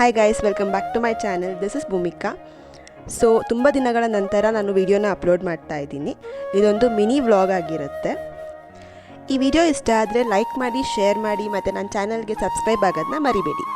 Hi guys, welcome back to my channel. This is Bhumika. So ತುಂಬ ದಿನಗಳ ನಂತರ ನಾನು ವಿಡಿಯೋನ ಅಪ್ಲೋಡ್ ಮಾಡ್ತಾ ಇದ್ದೀನಿ. ಇದೊಂದು ಮಿನಿ ವ್ಲಾಗ್ ಆಗಿರುತ್ತೆ. ಈ ವಿಡಿಯೋ ಇಷ್ಟ ಆದರೆ ಲೈಕ್ ಮಾಡಿ, ಶೇರ್ ಮಾಡಿ ಮತ್ತು ನನ್ನ ಚಾನಲ್ಗೆ ಸಬ್ಸ್ಕ್ರೈಬ್ ಆಗೋದನ್ನ ಮರಿಬೇಡಿ.